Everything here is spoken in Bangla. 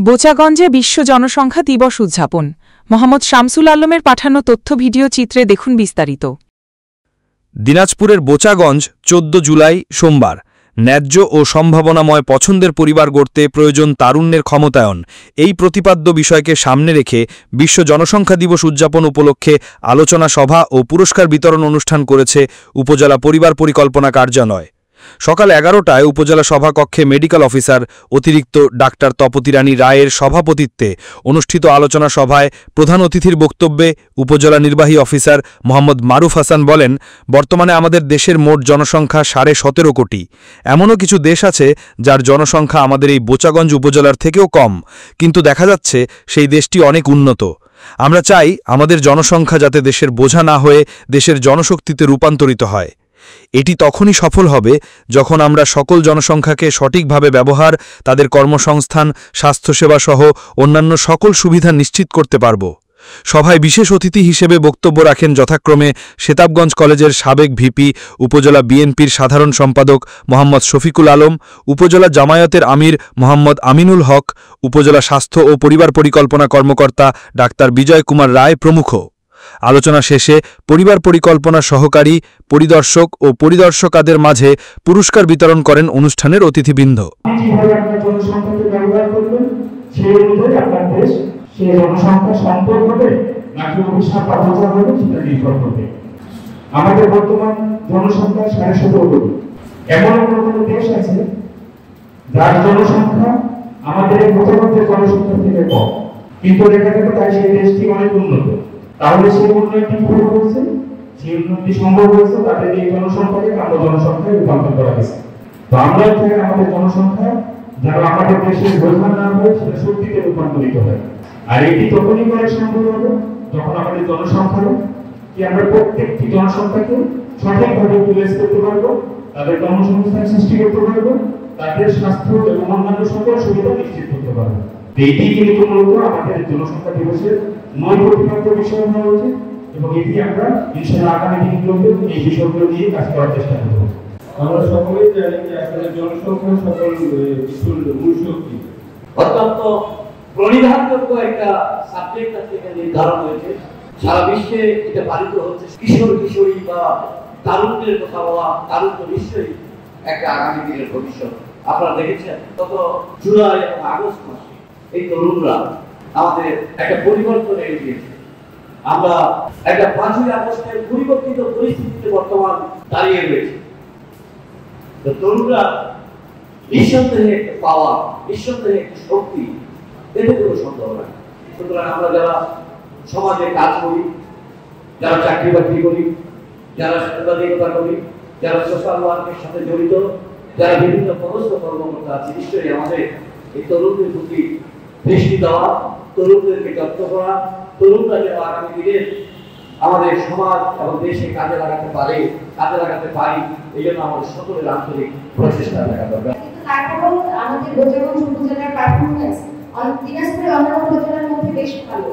বোচাগঞ্জে বিশ্ব জনসংখ্যা দিবস উদযাপন। মোহাম্মদ শামসুল আলমের পাঠানো তথ্য ভিডিও চিত্রে দেখুন বিস্তারিত। দিনাজপুরের বোচাগঞ্জ ১৪ জুলাই সোমবার। ন্যায্য ও সম্ভাবনাময় পছন্দের পরিবার গড়তে প্রয়োজন তারুণ্যের ক্ষমতায়ন, এই প্রতিপাদ্য বিষয়কে সামনে রেখে বিশ্ব জনসংখ্যা দিবস উদযাপন উপলক্ষে আলোচনা সভা ও পুরস্কার বিতরণ অনুষ্ঠান করেছে উপজেলা পরিবার পরিকল্পনা কার্যালয়। সকাল ১১টায় উপজেলা সভাকক্ষে মেডিকেল অফিসার অতিরিক্ত ডাক্তার তপতী রানী রায়ের সভাপতিত্বে অনুষ্ঠিত আলোচনা সভায় প্রধান অতিথির বক্তব্যে উপজেলা নির্বাহী অফিসার মোহাম্মদ মারুফ হাসান বলেন, বর্তমানে আমাদের দেশের মোট জনসংখ্যা ১৭.৫ কোটি। এমনও কিছু দেশ আছে যার জনসংখ্যা আমাদের এই বোচাগঞ্জ উপজেলার থেকেও কম, কিন্তু দেখা যাচ্ছে সেই দেশটি অনেক উন্নত। আমরা চাই আমাদের জনসংখ্যা যাতে দেশের বোঝা না হয়ে দেশের জনশক্তিতে রূপান্তরিত হয়। এটি তখনই সফল হবে যখন আমরা সকল জনসংখ্যাকে সঠিকভাবে ব্যবহার, তাদের কর্মসংস্থান, স্বাস্থ্যসেবা সহ অন্যান্য সকল সুবিধা নিশ্চিত করতে পারব। সভায় বিশেষ অতিথি হিসেবে বক্তব্য রাখেন যথাক্রমে সেতাবগঞ্জ কলেজের সাবেক ভিপি, উপজেলা বিএনপির সাধারণ সম্পাদক মোহাম্মদ শফিকুল আলম, উপজেলা জামায়াতের আমির মোহাম্মদ আমিনুল হক, উপজেলা স্বাস্থ্য ও পরিবার পরিকল্পনা কর্মকর্তা ডাক্তার বিজয় কুমার রায় প্রমুখ। আলোচনা শেষে পরিবার পরিকল্পনা সহকারী, পরিদর্শক ও পরিদর্শকাদের মাঝে পুরস্কার বিতরণ করেন অনুষ্ঠানের অতিথিবৃন্দ। আমাদের বর্তমান জনসংখ্যা ১৭.৫ কোটি। এমন কোন দেশ আছে যার জনসংখ্যা আমাদের বোচাগঞ্জের জনসংখ্যা থেকে কম, কিন্তু দেখা যাবে তাই সেই দেশটি অনেক উন্নত। তাহলে সেই উন্নয়নটি কিভাবে হচ্ছে? সেই উন্নতি সম্ভব হয়েছে তাদের এই জনসংখ্যাকে কালো জনসংখ্যায় রূপান্তর করা গেছে। তো আমরা চাই আমাদের জনসংখ্যা যেন আমাদের দেশের বোঝা না হয়, সেটা শক্তিতে রূপান্তরিত হয়। আর এটি তখনই করা সম্ভব হবে যখন আমাদের জনসংখ্যা কি আমরা প্রত্যেকটি জনসংখ্যাকে সঠিকভাবে ইউটিলাইজ করতে পারবো, তাদের কর্মসংস্থান সৃষ্টি করতে পারবো, তাদের স্বাস্থ্য এবং অন্যান্য সকল সুবিধা নিশ্চিত করতে পারবো। এটি কিন্তু মূলত আমাদের জনসংখ্যা দিবসের মূল প্রতিপাদ্য বিষয় হওয়া উচিত, এবং এটি আমরা ইনশাআল্লাহ আগামী দিনগুলোতে এই বিষয়গুলো নিয়ে কাজ করার চেষ্টা করব। আমরা সকলেই জানি যে আসলে জনসংখ্যা সকল কিছুর মূল শক্তি। অত্যন্ত প্রণিধানযোগ্য একটা সাবজেক্ট আজকে নির্ধারণ হয়েছে। সারা বিশ্বে এটা পালিত হচ্ছে। কিশোর কিশোরী বা তারুণ্যের কথা বলা, তারুণ্য নিশ্চয়ই একটা আগামী দিনের ভবিষ্যৎ। আপনারা দেখেছেন গত জুলাই এবং আগস্ট মাসে এই তরুণরা আমাদের একটা পরিবর্তন এনে দিয়েছে। আমরা একটা ৫ই আগস্টের পরিবর্তিত পরিস্থিতিতে বর্তমান দাঁড়িয়ে রয়েছে। তরুণরা নিঃসন্দেহে একটা পাওয়ার, নিঃসন্দেহে একটা শক্তি, এতে কোনো সন্দেহ নাই। সুতরাং আমরা যারা সমাজে কাজ করি, যারা চাকরি বাকরি করি, যারা সাংবাদিকতা করি, যারা সোশ্যাল ওয়ার্কের সাথে জড়িত, যারা বিভিন্ন পদস্থ কর্মকর্তা আছে, নিশ্চয়ই আমাদের এই তরুণদের প্রতি দৃষ্টি দেওয়া, তরুণদেরকে যত্ন করা, তরুণরা যেন আগামী দিনে আমাদের সমাজ এবং দেশে কাজে লাগাতে পারে, কাজে লাগাতে পারি, এই জন্য আমাদের সকলের আন্তরিক প্রচেষ্টা থাকা দরকার। তারপরেও আমাদের বোচাগঞ্জ উপজেলার পারফরমেন্স দিনাজপুরের অন্যান্য উপজেলার মধ্যে বেশ ভালো।